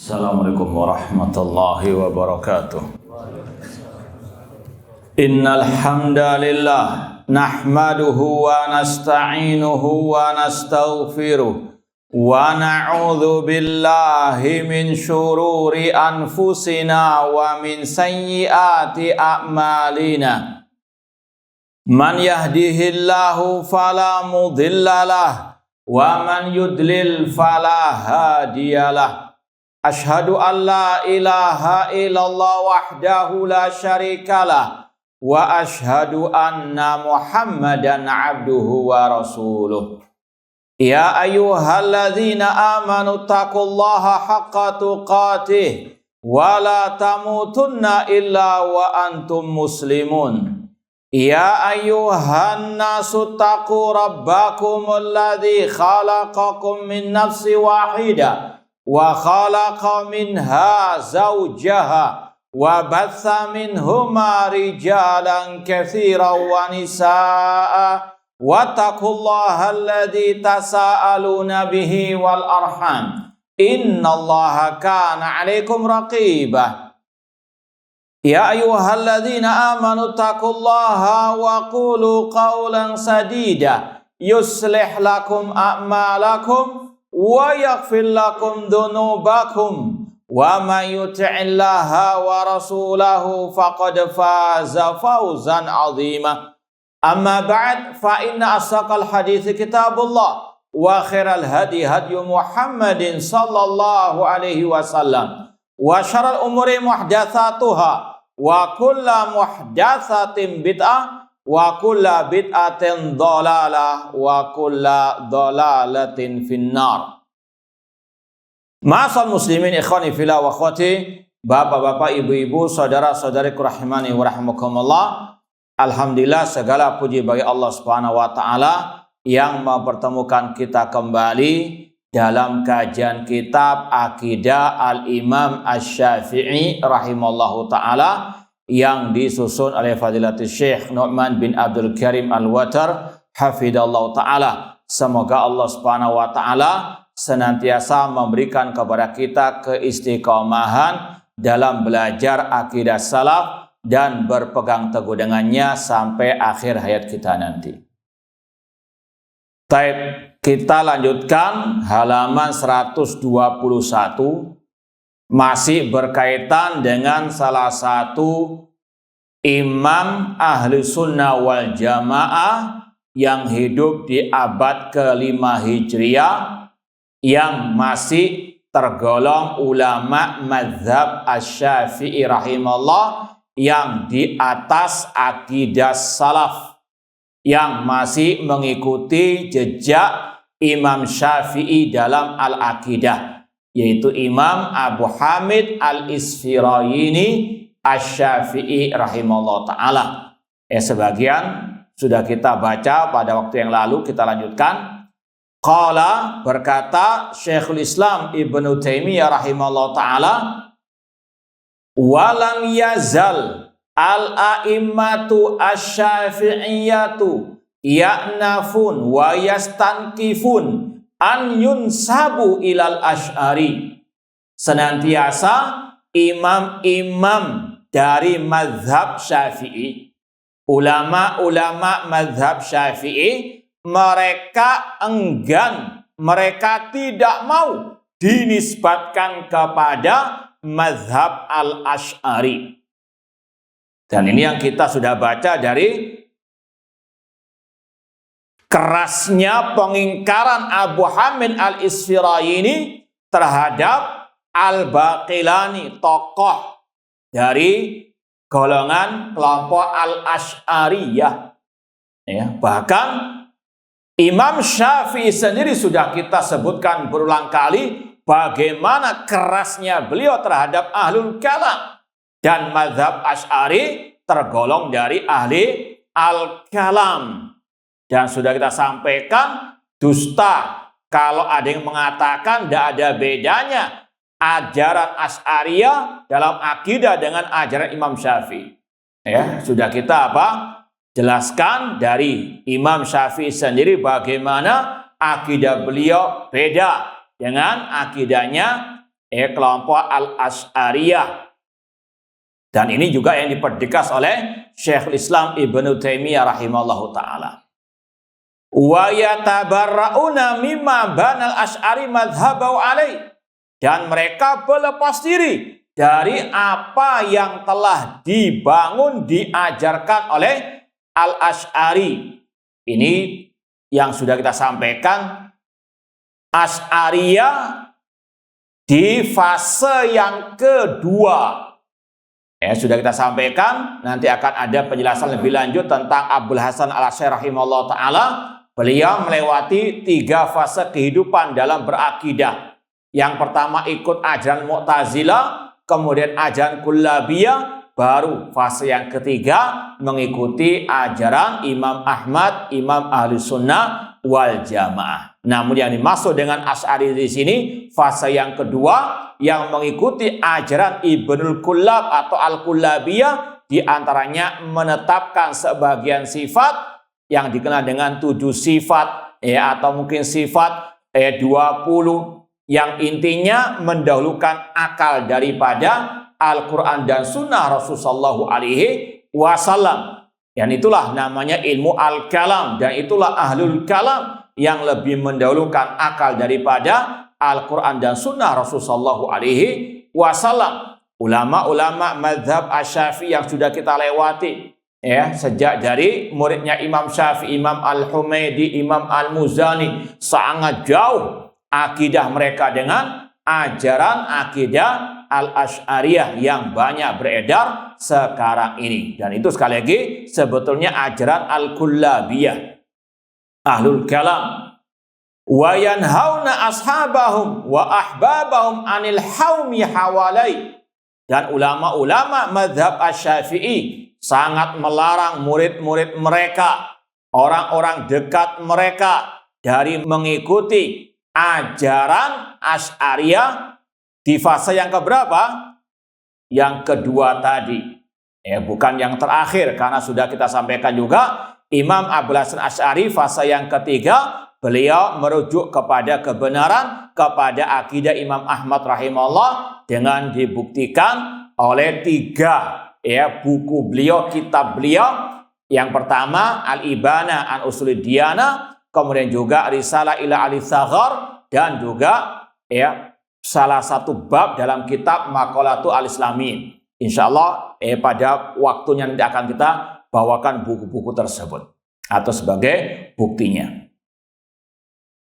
Assalamualaikum warahmatullahi wabarakatuh. Innal hamdalillah nahmaduhu wa nasta'inuhu wa nastaghfiruh wa na'udzu billahi min syururi anfusina wa min sayyiati a'malina. Man yahdihillahu fala mudhillalah wa man yudlil fala hadiyalah. Ashhadu an la ilaha illallah wahdahu la syarikalah wa ashhadu anna Muhammadan abduhu wa rasuluh. Ya ayyuhalladzina amanu taqullaha haqqa tuqatih wa la tamutunna illa wa antum muslimun. Ya ayyuhan nasu taqu rabbakum alladzi khalaqakum min nafsin wahidah wa khalaqa minha zawjaha wa batha minhuma rijalan katsiran wa nisaa wattaqullaha alladzi tasaaluna bihi wal arham innallaha kana 'alaikum raqibah. Ya ayyuhalladzina amanu taqullaha wa qulu qawlan sadida yuslih lakum a'malakum wa yaghfir lakum dhunubakum wa may yuti'illaha wa rasulahu faqad faza fawzan 'azima. Amma ba'd, fa inna asdaqal hadithi kitabullah wa khairal hadi hadyu Muhammadin sallallahu alaihi wasallam wa syarrul umuri muhdatsatuha wa kullu muhdatsatin bid'ah wa kulla bid'atin dhalalah wa kulla dhalalatin finnar. Ma'asal muslimin ikhwani fillah wa akhwati, bapak-bapak, ibu-ibu, saudara-saudariku rahimani wa rahimakumullah. Alhamdulillah, segala puji bagi Allah Subhanahu wa taala yang mempertemukan kita kembali dalam kajian kitab Aqidah Al-Imam Asy-Syafi'i rahimallahu taala yang disusun oleh Fadilatul Syekh Nu'man bin Abdul Karim Al-Watar hafidhallahu ta'ala. Semoga Allah subhanahu wa ta'ala senantiasa memberikan kepada kita keistiqomahan dalam belajar akidah salaf dan berpegang teguh dengannya sampai akhir hayat kita nanti. Baik, kita lanjutkan halaman 121. Masih berkaitan dengan salah satu imam ahli sunnah wal jamaah yang hidup di abad ke-5 Hijriah, yang masih tergolong ulama mazhab Asy-Syafi'i rahimahullah, yang di atas akidah salaf, yang masih mengikuti jejak Imam Syafi'i dalam al-aqidah, yaitu Imam Abu Hamid Al-Isfirayini Asy-Syafi'i rahimahullah ta'ala. Sebagian sudah kita baca pada waktu yang lalu, kita lanjutkan. Qala, berkata Syekhul Islam Ibnu Taimiyah rahimahullah ta'ala, walam yazal al-a'immatu asy-syafi'iyyatu ya'nafun wa yastankifun an yunsabu ilal Asy'ari. Senantiasa imam-imam dari mazhab Syafi'i, ulama-ulama mazhab Syafi'i, mereka enggan, mereka tidak mau dinisbatkan kepada mazhab al-Asy'ari. Dan ini yang kita sudah baca dari kerasnya pengingkaran Abu Hamid Al-Isfirayini terhadap Al-Baqilani, tokoh dari golongan kelompok Al-Asy'ariyah. Bahkan Imam Syafi'i sendiri sudah kita sebutkan berulang kali bagaimana kerasnya beliau terhadap ahlul kalam, dan mazhab Asy'ari tergolong dari ahli al-kalam. Dan sudah kita sampaikan, dusta kalau ada yang mengatakan tidak ada bedanya ajaran Asy'ariyah dalam akidah dengan ajaran Imam Syafi'i. Sudah kita jelaskan dari Imam Syafi'i sendiri bagaimana akidah beliau beda dengan akidahnya kelompok Al-Asy'ariyah. Dan ini juga yang dipertegas oleh Syekhul Islam Ibnu Taimiyah rahimahullahu taala. Wa yatabarrauna mimma banal Asy'ari madhhabau alai, dan mereka berlepas diri dari apa yang telah dibangun diajarkan oleh Al-Asy'ari. Ini yang sudah kita sampaikan, Asy'ariyah di fase yang kedua. Sudah kita sampaikan, nanti akan ada penjelasan lebih lanjut tentang Abul Hasan Al-Asy'ari rahimahullah ta'ala. Beliau melewati 3 fase kehidupan dalam berakidah. Yang pertama ikut ajaran Mu'tazilah, kemudian ajaran Kullabiyah, baru fase yang ketiga mengikuti ajaran Imam Ahmad, Imam Ahli Sunnah wal Jamaah. Namun yang dimaksud dengan Asy'ari di sini fase yang kedua, yang mengikuti ajaran Ibnul Kullab atau Al-Kullabiyah, diantaranya menetapkan sebagian sifat yang dikenal dengan 7 sifat atau mungkin sifat 20, yang intinya mendahulukan akal daripada Al-Quran dan Sunnah Rasulullah SAW. Dan itulah namanya ilmu Al-Kalam, dan itulah Ahlul Kalam yang lebih mendahulukan akal daripada Al-Quran dan Sunnah Rasulullah SAW. Ulama-ulama mazhab Asy-Syafi'i yang sudah kita lewati, sejak dari muridnya Imam Syafi'i, Imam Al-Humaidi, Imam Al-Muzani, sangat jauh akidah mereka dengan ajaran akidah Al-Asy'ariyah yang banyak beredar sekarang ini. Dan itu sekali lagi sebetulnya ajaran Al-Kullabiyah, Ahlul Kalam. Wa yanhauna ashabahum wa ahbabahum anil haumi hawalai. Dan ulama-ulama mazhab Asy-Syafi'i sangat melarang murid-murid mereka, orang-orang dekat mereka, dari mengikuti ajaran Asy'ariyah di fase yang keberapa? Yang kedua tadi. Bukan yang terakhir, karena sudah kita sampaikan juga Imam Abul Hasan Asy'ari fase yang ketiga, beliau merujuk kepada kebenaran, kepada akidah Imam Ahmad rahimahullah, dengan dibuktikan oleh 3 buku beliau, kitab beliau. Yang pertama Al-Ibana an Usulid Diyanah, kemudian juga Risalah ila Ali Saghar, dan juga salah satu bab dalam kitab Maqalatu Al-Islamin. Insyaallah pada waktunya nanti akan kita bawakan buku-buku tersebut atau sebagai buktinya.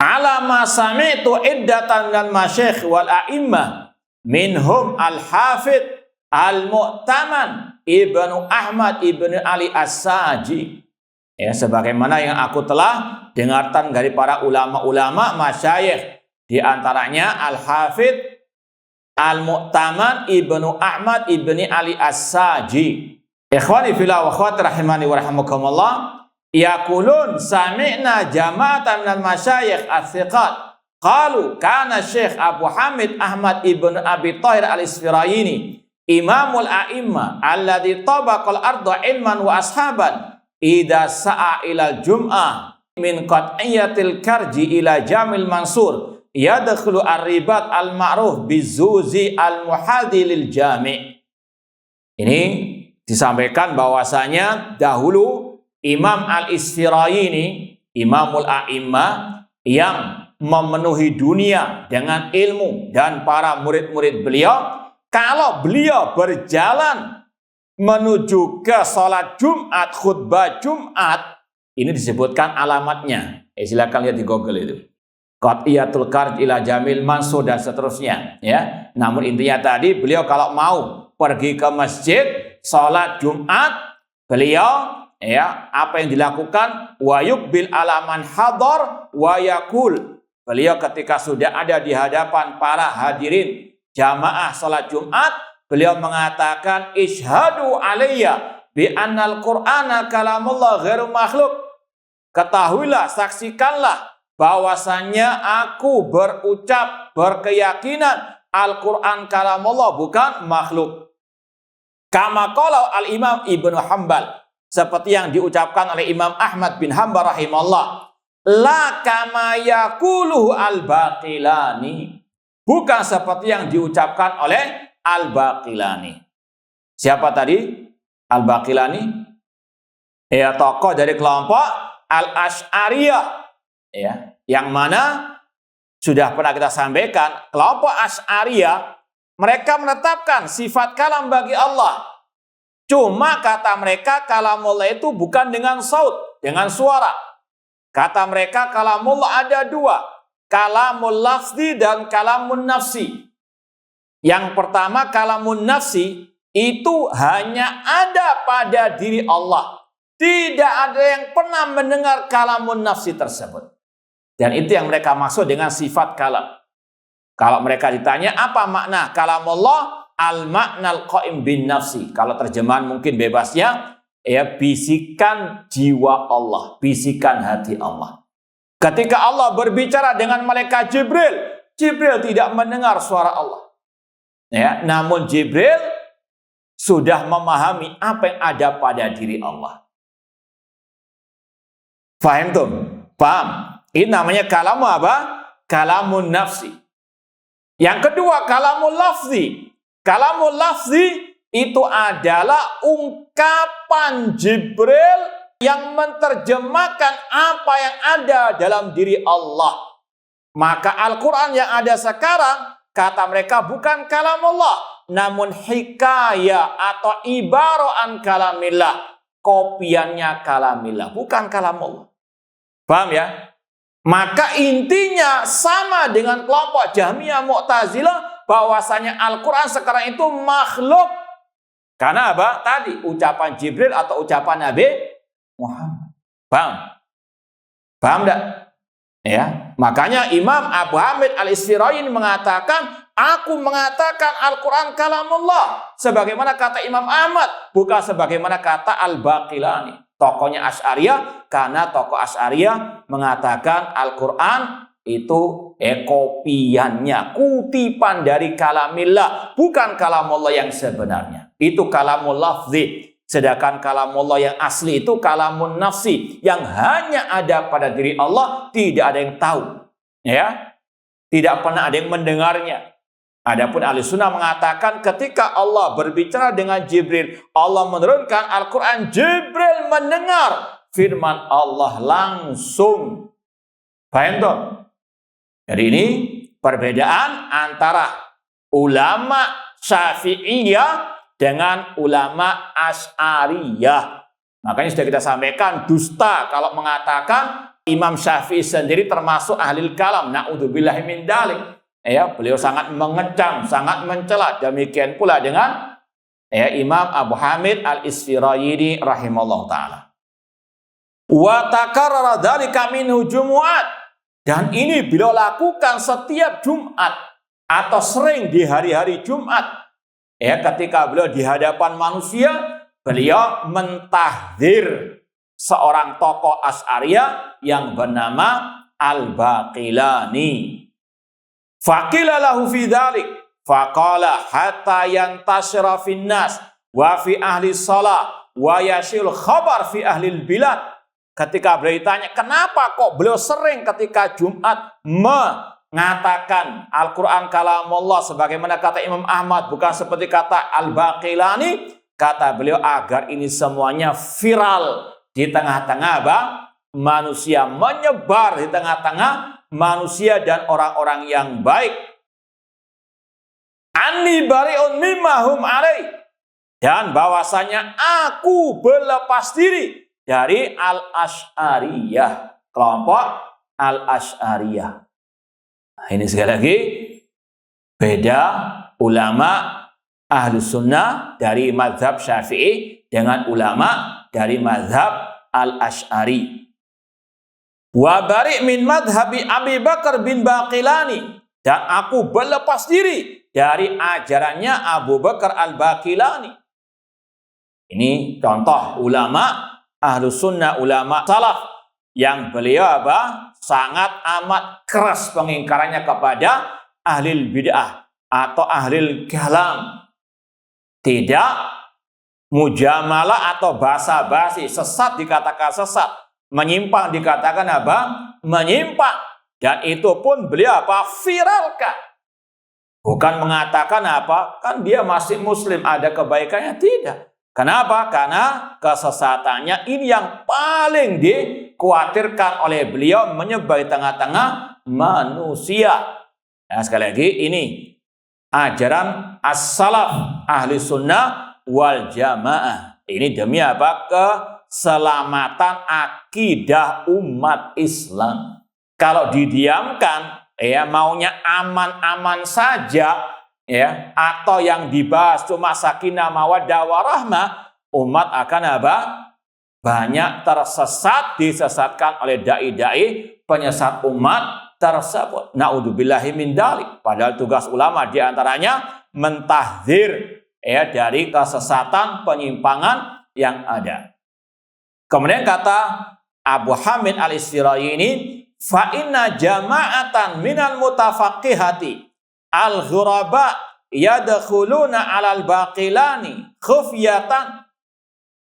Alama sami'tu iddatan dan masyayikh wal a'immah minhum al-Hafidh al-Mu'taman Ibnu Ahmad Ibnu Ali As-Saji. Sebagaimana yang aku telah dengarkan dari para ulama-ulama masyayikh, di antaranya Al-Hafidh Al-Mu'taman Ibnu Ahmad Ibnu Ali As-Saji. Ikhwani fillah wa akhwati rahimani wa rahimakumullah, yaqulun sami'na jama'atan minal masyayikh as-siqat qalu kana Syekh Abu Hamid Ahmad Ibn Abi Thahir Al-Isfirayini imamul a'imma alladhi tabaqal arda ilman wa ashaban idza sa'a ilal jum'ah min qat'iyatil karji ila jamil mansur yadkhulu ar-ribat al-ma'ruf bizuzi al-muhadi lil jami'. Ini disampaikan bahwasanya dahulu Imam Al-Isfirayini, Imamul A'immah, yang memenuhi dunia dengan ilmu, dan para murid-murid beliau, kalau beliau berjalan menuju ke sholat Jumat, khutbah Jumat, ini disebutkan alamatnya. Silakan lihat di Google itu. Qat'iyatul karj ila jamil mansur dan seterusnya. Namun intinya tadi, beliau kalau mau pergi ke masjid, sholat Jumat, beliau apa yang dilakukan? Wa yuqbil alaman hadar wa yaqul. Beliau ketika sudah ada di hadapan para hadirin jamaah salat Jumat, beliau mengatakan ishadu alayya bi annal qur'ana kalamullah ghairu makhluk. Ketahuilah, saksikanlah bahwasannya aku berucap, berkeyakinan Al-Qur'an kalamullah, bukan makhluk. Kama qala al-Imam Ibnu Hanbal, seperti yang diucapkan oleh Imam Ahmad bin Hanbal rahimahullah, la kama yaquluhu al-baqilani, bukan seperti yang diucapkan oleh Al-Baqilani. Siapa tadi? Al-Baqilani? Ya, tokoh dari kelompok Al-Asy'ariyah. Ya, yang mana sudah pernah kita sampaikan, kelompok Asy'ariyah mereka menetapkan sifat kalam bagi Allah. Cuma kata mereka kalamullah itu bukan dengan saut, dengan suara. Kata mereka kalamullah ada dua, kalamul lafzi dan kalamun nafsi. Yang pertama kalamun nafsi itu hanya ada pada diri Allah. Tidak ada yang pernah mendengar kalamun nafsi tersebut. Dan itu yang mereka maksud dengan sifat kalam. Kalau mereka ditanya apa makna kalamullah, al-maknal qaim bin nafsi. Kalau terjemahan mungkin bebasnya, ya bisikan jiwa Allah, bisikan hati Allah. Ketika Allah berbicara dengan malaikat Jibril, Jibril tidak mendengar suara Allah. Ya, namun Jibril sudah memahami apa yang ada pada diri Allah. Faham tuh? Paham? Ini namanya kalamu apa? Kalamun nafsi. Yang kedua, kalamul lafzi. Kalamul lafzi itu adalah ungkapan Jibril yang menerjemahkan apa yang ada dalam diri Allah. Maka Al-Quran yang ada sekarang, kata mereka bukan kalamullah, namun hikayah atau ibaraan kalamillah. Kopiannya kalamillah, bukan kalamullah. Paham ya? Maka intinya sama dengan kelompok Jahmiyah Mu'tazilah, bahwasanya Al-Quran sekarang itu makhluk. Karena apa? Tadi ucapan Jibril atau ucapan Nabi Muhammad. Paham? Paham enggak? Ya. Makanya Imam Abu Hamid Al-Isfirayini mengatakan, aku mengatakan Al-Quran kalamullah. Sebagaimana kata Imam Ahmad, bukan sebagaimana kata Al-Baqilani. Tokohnya Asy'ariyah, karena tokoh Asy'ariyah mengatakan Al-Quran itu kopiannya, kutipan dari kalamillah, bukan kalamullah yang sebenarnya. Itu kalamul lafzi. Sedangkan kalamullah yang asli itu kalamun nafsi, yang hanya ada pada diri Allah, tidak ada yang tahu. Ya, tidak pernah ada yang mendengarnya. Adapun ahli sunnah mengatakan ketika Allah berbicara dengan Jibril, Allah menurunkan Al-Quran, Jibril mendengar firman Allah langsung. Paham toh? Jadi ini perbedaan antara ulama Syafi'iyah dengan ulama Asy'ariyah. Makanya sudah kita sampaikan, dusta kalau mengatakan Imam Syafi'i sendiri termasuk ahlil kalam. Na'udzubillahi min dzalik. Ya, beliau sangat mengecam, sangat mencela. Demikian pula dengan Imam Abu Hamid Al-Isfirayini rahimahullah ta'ala. Wa takarrara dzalika minhu Jumu'at. Dan ini beliau lakukan setiap Jumat atau sering di hari-hari Jumat. Ya, ketika beliau di hadapan manusia, beliau mentahdzir seorang tokoh Asy'ariyah yang bernama Al-Baqilani. Faqila lahu fi dzalik faqala hatta yantashira fin nas wa fi ahli shalah wa yashil khabar fi ahli bilad. Ketika beliau ditanya kenapa kok beliau sering ketika Jumat mengatakan Al-Quran kalamullah sebagaimana kata Imam Ahmad, bukan seperti kata Al-Baqilani, kata beliau agar ini semuanya viral di tengah-tengah manusia, menyebar di tengah-tengah manusia dan orang-orang yang baik. Anni bari'un mimma hum alaih, dan bahwasanya aku berlepas diri dari Al-Asy'ariyah, kelompok Al-Asy'ariyah. Nah, ini sekali lagi beda ulama Ahlus Sunnah dari mazhab Syafi'i dengan ulama dari mazhab Al-Asy'ari. Wa bari' min madhabi Abi Bakar bin Baqilani, dan aku berlepas diri dari ajarannya Abu Bakar Al-Baqilani. Ini contoh ulama Ahlus Sunnah, ulama salaf yang beliau sangat amat keras pengingkarannya kepada ahlil bid'ah atau ahlil kalam. Tidak mujamalah atau basa-basi. Sesat dikatakan sesat, menyimpang dikatakan menyimpang. Dan itu pun beliau viralkan. Bukan mengatakan apa, kan dia masih muslim, ada kebaikannya, tidak. Kenapa? Karena kesesatannya ini yang paling dikhawatirkan oleh beliau menyebar di tengah-tengah manusia. Nah, sekali lagi ini ajaran as-salaf ahli sunnah wal jamaah. Ini demi apa? Keselamatan akidah umat Islam. Kalau didiamkan, ya maunya aman-aman saja, ya, atau yang dibahas cuma sakinah mawaddah warahmah, umat akan apa? Banyak tersesat, disesatkan oleh dai-dai penyesat umat tersebut. Naudzubillahi min dzalik. Padahal tugas ulama diantaranya mentahdzir, ya, dari kesesatan, penyimpangan yang ada. Kemudian kata Abu Hamid al-Isfirayini, fa inna jama'atan minal mutafaqihati al-ghuraba yadkhuluna 'alal baqilani khufyatan.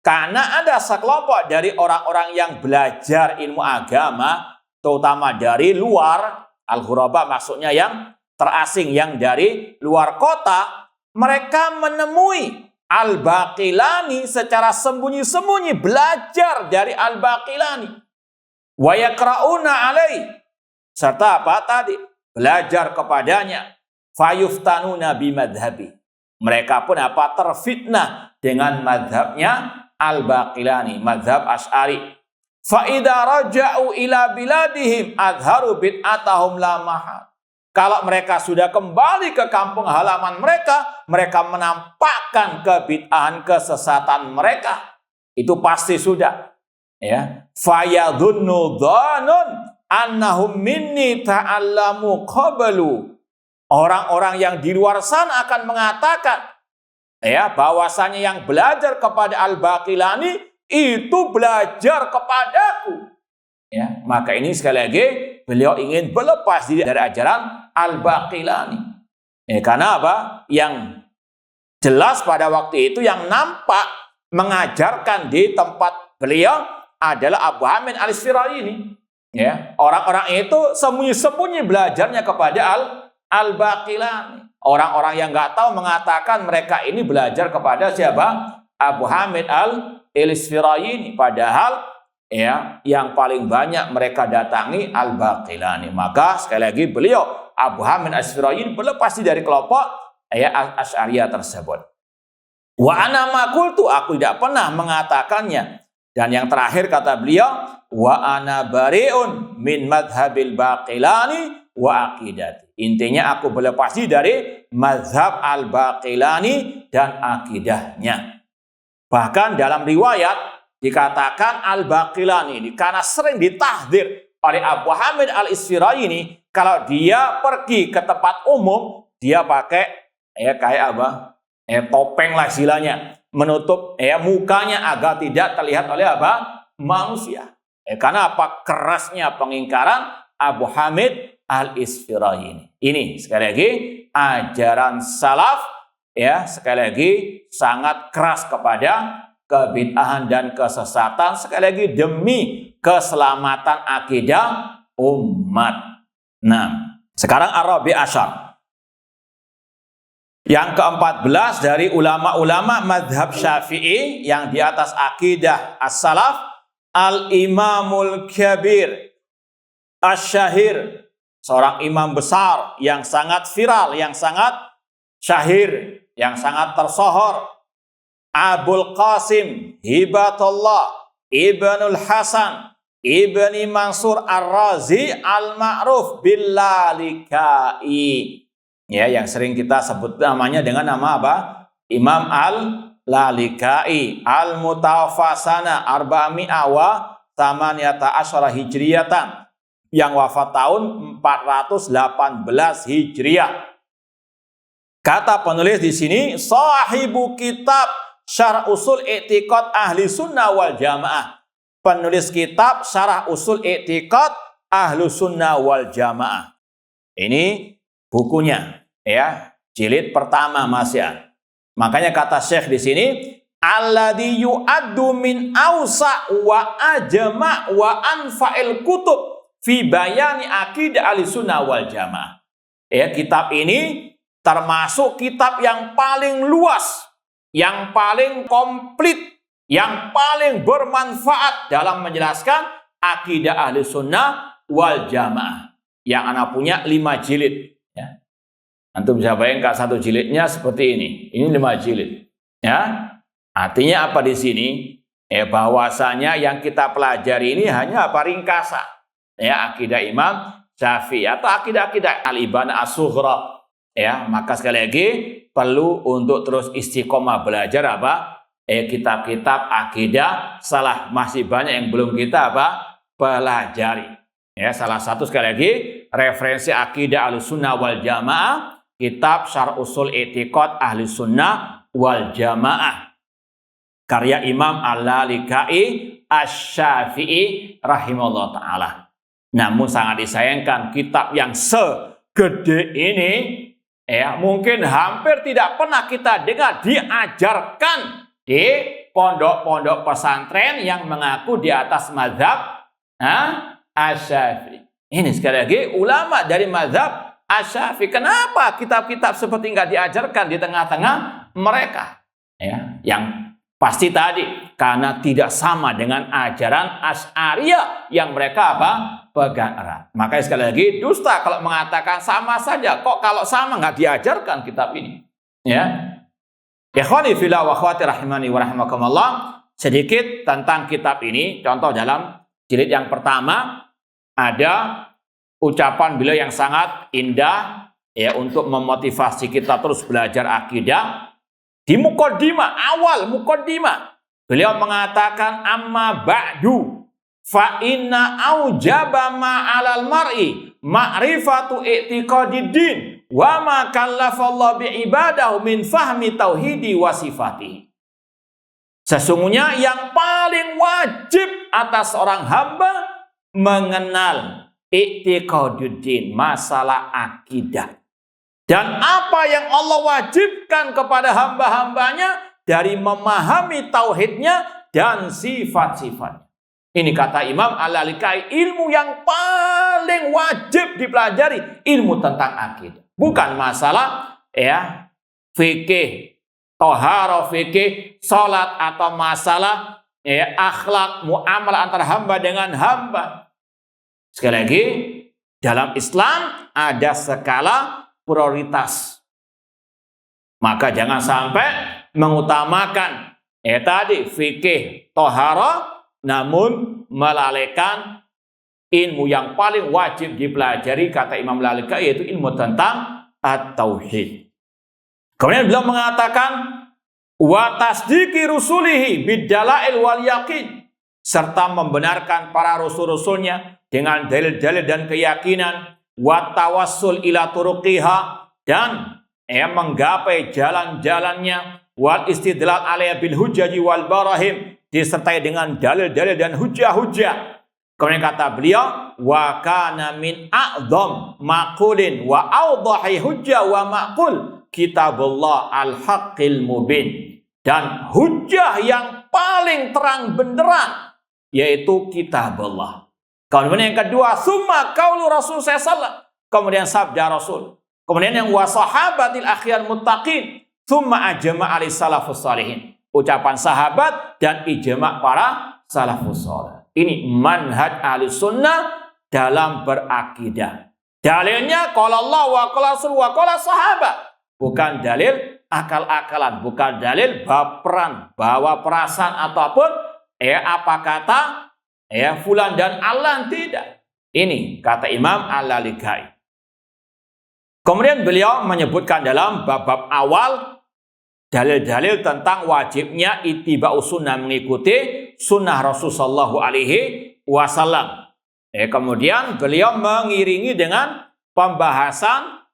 Karena ada sekelompok dari orang-orang yang belajar ilmu agama, terutama dari luar, al-ghuraba maksudnya yang terasing, yang dari luar kota, mereka menemui al-baqilani secara sembunyi-sembunyi, belajar dari al-baqilani. Wa yaqra'una alaihi, serta apa tadi? Belajar kepadanya. Fayuftanuna bimadhabi. Mereka pun apa? Terfitnah dengan madhabnya al-baqilani, madhab Asy'ari. Fa idza raja'u ila biladihim adharu bid'atahum la mahal. Kalau mereka sudah kembali ke kampung halaman mereka, mereka menampakkan kebid'ahan, kesesatan mereka. Itu pasti sudah. Ya, fayadhunnu dhanun annahum minni ta'allamu qablu. Orang-orang yang di luar sana akan mengatakan, ya, bahwasanya yang belajar kepada al-baqilani itu belajar kepadaku. Ya, maka ini sekali lagi beliau ingin berlepas diri dari ajaran al-baqilani. Karena apa? Yang jelas pada waktu itu yang nampak mengajarkan di tempat beliau adalah Abu Hamid al-Isfirayini. Ya, orang-orang itu sembunyi-sembunyi belajarnya kepada al-baqilani. Orang-orang yang nggak tahu mengatakan mereka ini belajar kepada siapa? Abu Hamid al-Isfirayini. Padahal ya, yang paling banyak mereka datangi al-baqilani. Maka sekali lagi beliau Abu Hamid al-Isfirayini berlepas dari kelompok ya Asy'ariyah tersebut. Wa ana ma qultu, aku tidak pernah mengatakannya. Dan yang terakhir kata beliau, wa ana bari'un min madhabil baqilani wa aqidati. Intinya aku berlepas diri dari mazhab al-baqilani dan akidahnya. Bahkan dalam riwayat dikatakan al-baqilani ini karena sering ditahdzir oleh Abu Hamid al-Isfirayini, kalau dia pergi ke tempat umum, dia pakai ya kayak apa? Topeng lah istilahnya, menutup mukanya agar tidak terlihat oleh apa? Manusia. Karena apa? Kerasnya pengingkaran Abu Hamid al-Isfirayini. Ini sekali lagi ajaran salaf, ya, sekali lagi sangat keras kepada kebid'ahan dan kesesatan, sekali lagi demi keselamatan akidah umat. Nah, sekarang Ar-Rabi' Asyar. Yang ke-14 dari ulama-ulama madhab Syafi'i yang di atas akidah as-salaf, Al-Imamul Kabir Asy-Syahir, seorang imam besar yang sangat viral, yang sangat syahir, yang sangat tersohor, Abul Qasim Hibatullah Ibnul Hasan Ibni Mansur Ar-Razi Al-Ma'ruf Bil-Lalikai. Ya, yang sering kita sebut namanya dengan nama apa? Imam Al-Lalikai, Al-Mutawaffasana Arba'mi'a wa Thamaniyata Asyara Hijriyatan, yang wafat tahun 418 Hijriah. Kata penulis di sini, sahibu kitab Syarh Usul I'tiqad Ahli Sunnah wal Jamaah. Penulis kitab Syarh Usul I'tiqad Ahli Sunnah wal Jamaah. Ini bukunya, ya, jilid pertama masih. Makanya kata Syekh di sini, alladzi yu'addu min awsa wa ajma wa anfa'il kutub fi bayani aqidah ahli sunnah wal jamaah. Ya, kitab ini termasuk kitab yang paling luas, yang paling komplit, yang paling bermanfaat dalam menjelaskan akidah ahli sunnah wal jamaah. Yang anak punya 5 jilid. Ya. Antum bisa bayangkan 1 jilidnya seperti ini. Ini 5 jilid. Ya. Artinya apa di sini? Bahwasanya yang kita pelajari ini hanya ringkasan. Ya, akidah Imam Syafi'i atau akidah-akidah Al-Ibanah As-Sughra. Ya, maka sekali lagi perlu untuk terus istiqomah belajar kitab-kitab akidah salah, masih banyak yang belum kita pelajari. Ya, salah satu sekali lagi referensi akidah Ahlussunnah wal Jamaah, kitab Syarh Ushul I'tiqad Ahlussunnah wal Jamaah karya Imam Al-Lalikai Asy-Syafi'i rahimahullah taala. Namun sangat disayangkan kitab yang segede ini mungkin hampir tidak pernah kita dengar diajarkan di pondok-pondok pesantren yang mengaku di atas mazhab Asy-Syafi'i. Ini sekali lagi ulama dari mazhab Asy-Syafi'i. Kenapa kitab-kitab seperti nggak diajarkan di tengah-tengah mereka? Ya, yang pasti tadi karena tidak sama dengan ajaran Asy'ariyah yang mereka pegang erat. Makanya sekali lagi dusta kalau mengatakan sama saja. Kok kalau sama nggak diajarkan kitab ini? Ya. Ikhwani fillah wa akhwati rahimani wa rahimakumullah, sedikit tentang kitab ini. Contoh dalam jilid yang pertama ada ucapan beliau yang sangat indah untuk memotivasi kita terus belajar akidah. Di muqaddimah, awal muqaddimah, beliau mengatakan amma ba'du fa inna aujaba ma'alal mar'i ma'rifatu i'tiqadiddin wa ma kallafallahu bi'ibadahu min fahmi tauhidi wa sifatihi. Sesungguhnya yang paling wajib atas orang hamba mengenal i'tiqadiddin, masalah akidah. Dan apa yang Allah wajibkan kepada hamba-hambanya dari memahami tauhidnya dan sifat-sifatnya. Ini kata Imam Al-Lalikai, ilmu yang paling wajib dipelajari, ilmu tentang akidah. Bukan masalah fikih, toharo fikih, salat, atau masalah akhlak, muamalah antara hamba dengan hamba. Sekali lagi, dalam Islam ada skala prioritas. Maka jangan sampai mengutamakan tadi fikih, tohara, namun melalaikan ilmu yang paling wajib dipelajari kata Imam Lalikai, yaitu ilmu tentang at-tauhid. Kemudian beliau mengatakan wa tasdiqi rusulihi bid-dalail wal yaqin, serta membenarkan para rasul-rasulnya dengan dalil-dalil dan keyakinan, wa tawassul ila turuqiha, dan menggapai jalan-jalannya, wal istidlal alaiha bil hujaji wal barahim, disertai dengan dalil-dalil dan hujah-hujah. Kemudian kata beliau wa kana min a'dham maqulin wa awdahi hujjah wa maqul kitabullah al-haqqil mubin, dan hujah yang paling terang benderang yaitu kitabullah. Kemudian yang kedua, summa qaulu Rasul sallallahu, kemudian sabda Rasul. Kemudian yang wasahabatil akhyar muttaqin, summa ajma' ali salafus salihin, ucapan sahabat dan ijma' para salafus salih. Ini manhaj ahli sunnah dalam berakidah. Dalilnya qala Allah wa qala Rasul wa qala sahabat, bukan dalil akal-akalan, bukan dalil baperan, bawa perasaan ataupun apa kata fulan dan alan, tidak. Ini kata Imam Al-Lalikai. Kemudian beliau menyebutkan dalam bab-bab awal dalil-dalil tentang wajibnya ittiba'us sunnah, mengikuti sunnah Rasul sallallahu alaihi wasallam. Kemudian beliau mengiringi dengan pembahasan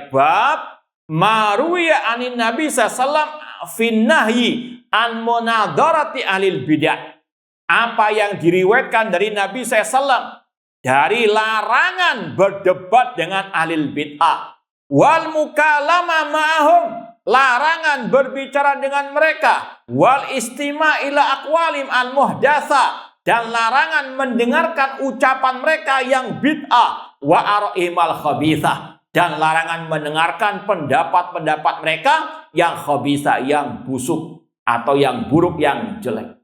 bab maruya anin Nabi sallallahu alaihi wasallam fin nahyi an munadarati ahlil bidah, apa yang diriwayatkan dari Nabi SAW dari larangan berdebat dengan ahlil bid'ah, wal mukalama ma'ahum, larangan berbicara dengan mereka, wal istima' ila aqwalim al muhdatsa, dan larangan mendengarkan ucapan mereka yang bid'ah, wa ar'imal khabithah, dan larangan mendengarkan pendapat-pendapat mereka yang khabisa, yang busuk atau yang buruk, yang jelek.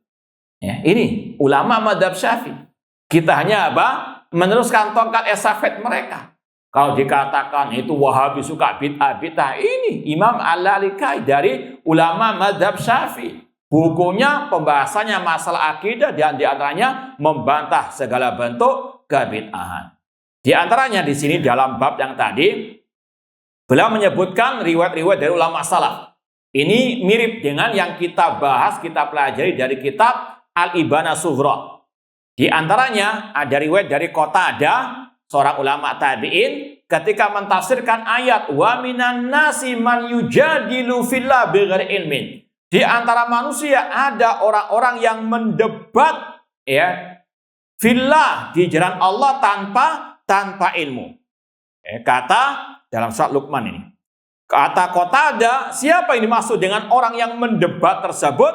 Ya, ini ulama mazhab Syafi'i. Kita hanya apa? Meneruskan tongkat estafet mereka. Kalau dikatakan itu Wahabi suka bid'ah, ini Imam Al-Lalikai dari ulama mazhab Syafi'i. Bukunya pembahasannya masalah akidah dan diantaranya membantah segala bentuk kebid'ahan. Di antaranya di sini dalam bab yang tadi beliau menyebutkan riwayat-riwayat dari ulama salaf. Ini mirip dengan yang kita bahas, kita pelajari dari kitab Al-Ibana Sughra. Di antaranya ada riwayat dari Qatadah, seorang ulama tabi'in, ketika mentafsirkan ayat wa minan nasi man yujadilu fillah bighairi ilmin. Di antara manusia ada orang-orang yang mendebat ya fillah di jalan Allah tanpa ilmu. Kata dalam surat Luqman ini. Kata Qatadah, siapa yang dimaksud dengan orang yang mendebat tersebut?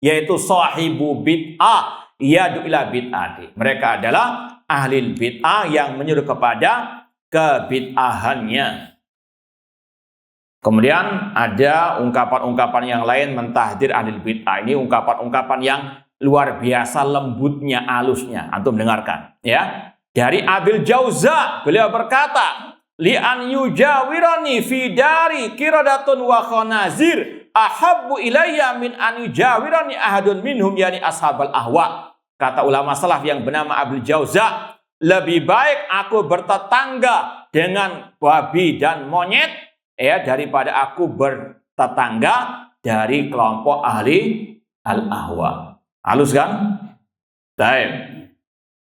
Yaitu sahibu bid'ah yadu ila bid'ati. Mereka adalah ahli bid'ah yang menyuruh kepada kebid'ahannya. Kemudian ada ungkapan-ungkapan yang lain mentahdir ahli bid'ah. Ini ungkapan-ungkapan yang luar biasa lembutnya, halusnya. Antum dengarkan, ya. Dari Abil Jauza, beliau berkata, li an yujawirani fi dari kiradatun wa khanazir ahabbu ilayya min an yujawirani ahadun minhum yani ashabal ahwa. Kata ulama salaf yang bernama Abil Jauza, lebih baik aku bertetangga dengan babi dan monyet ya daripada aku bertetangga dari kelompok ahli al-ahwa. Halus kan? Baik.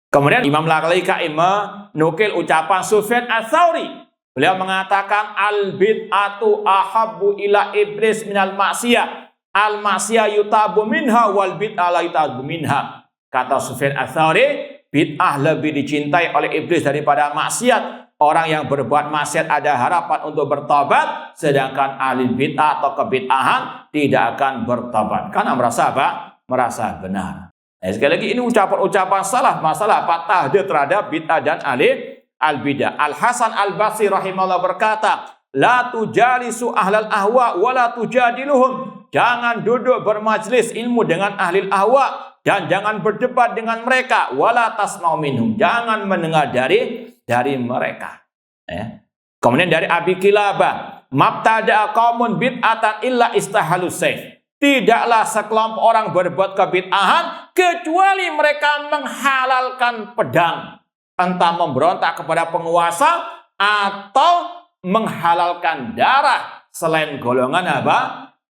Kemudian Imam Al-Lalikai menukil ucapan Sufyan Ats-Tsauri. Beliau mengatakan al-bid'atu ahabbu ila iblis minal maksiyah. Al-maksiyah yutabu minha wal bid'ah la yutabu minha. Kata Sufyan Ats-Tsauri, bid'ah lebih dicintai oleh iblis daripada maksiat. Orang yang berbuat maksiat ada harapan untuk bertobat, sedangkan ahli bid'ah atau kebid'ahan tidak akan bertobat. Karena merasa apa? Merasa benar. Nah, sekali lagi ini ucapan-ucapan salah masalah tahdir terhadap bid'ah dan ahli al-bid'ah. Al-Hasan Al-Basri rahimahullah berkata, la tujalisu ahlal ahwa wa la tujadiluhum. Jangan duduk bermajlis ilmu dengan ahli ahwa dan jangan berdebat dengan mereka. Wala tasma'u minhum. Jangan mendengar dari mereka. Ya. Kemudian dari Abi Kilabah, mabtada'a qaumun bid'atan illa istahalus sayf. Tidaklah sekelompok orang berbuat kebid'ahan kecuali mereka menghalalkan pedang. Entah memberontak kepada penguasa atau menghalalkan darah selain golongan apa?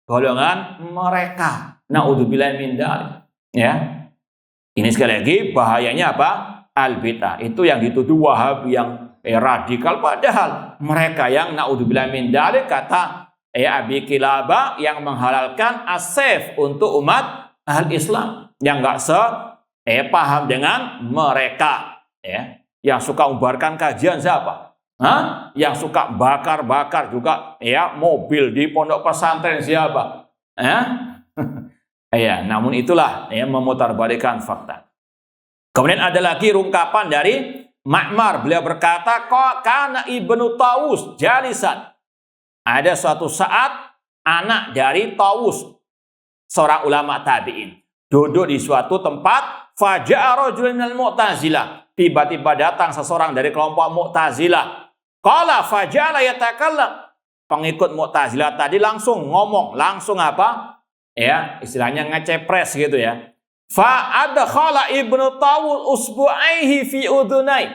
Golongan mereka. Na'udzubillahi min dzalik. Ya. Ini sekali lagi bahayanya apa? Al-bid'ah. Itu yang dituduh Wahabi yang radikal, padahal mereka yang na'udzubillahi min dzalik kata Abi Kilabah yang menghalalkan as-sayf untuk umat ahli Islam yang enggak paham dengan mereka, ya. Yang suka ubarkan kajian siapa? Yang suka bakar-bakar juga ya mobil di pondok pesantren siapa? Ya, namun itulah ya memutarbalikkan fakta. Kemudian ada lagi ungkapan dari Ma'mar, beliau berkata, kana Ibnu Tawus jalisan. Ada suatu saat anak dari Tawus, seorang ulama tabi'in, duduk di suatu tempat, faja'a rajulun minal Mu'tazilah. Tiba-tiba datang seseorang dari kelompok Mu'tazilah. Qala faja'ala yatakallam. Pengikut Mu'tazilah tadi langsung ngomong, langsung apa? Ya, istilahnya ngecepres gitu ya. Fa adkhala Ibnu Tawus usbu'aihi fi udhunai.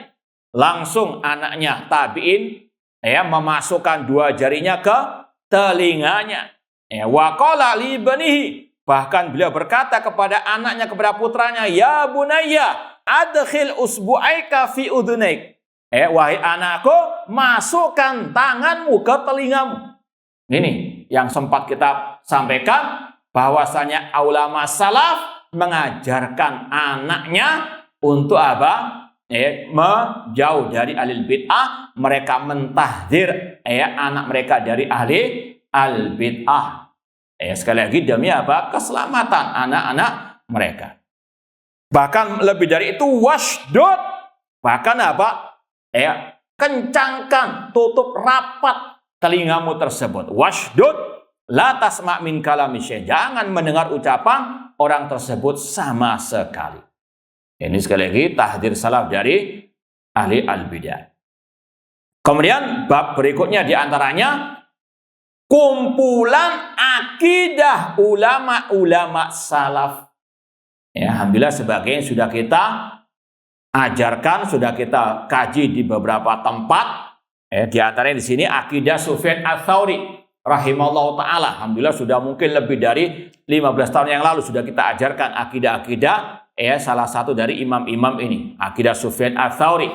Langsung anaknya tabi'in ya memasukkan dua jarinya ke telinganya. Ya, wa qala li ibnihi, bahkan beliau berkata kepada anaknya, kepada putranya, ya bunayya adkhil usbu'aika fi udhunaik. Wahai anakku, masukkan tanganmu ke telingamu. Ini yang sempat kita sampaikan bahwasanya ulama salaf mengajarkan anaknya untuk apa? Menjauh dari ahli bid'ah. Mereka mentahdir anak mereka dari ahli al-bid'ah. Sekali lagi demi apa? Keselamatan anak-anak mereka. Bahkan lebih dari itu wasdud. Bahkan apa? kencangkan, tutup rapat telingamu tersebut. Washdud la tasma' min kalami syekh. Jangan mendengar ucapan orang tersebut sama sekali. Ini sekali lagi tahdzir salaf dari ahli al-bidah. Kemudian bab berikutnya diantaranya kumpulan akidah ulama-ulama salaf. Ya, alhamdulillah sebagian sudah kita ajarkan, sudah kita kaji di beberapa tempat. Di antaranya di sini akidah Sufyan Ats-Tsauri rahimallahu taala. Alhamdulillah sudah mungkin lebih dari 15 tahun yang lalu sudah kita ajarkan akidah-akidah salah satu dari imam-imam ini, akidah Sufyan Ats-Tsauri.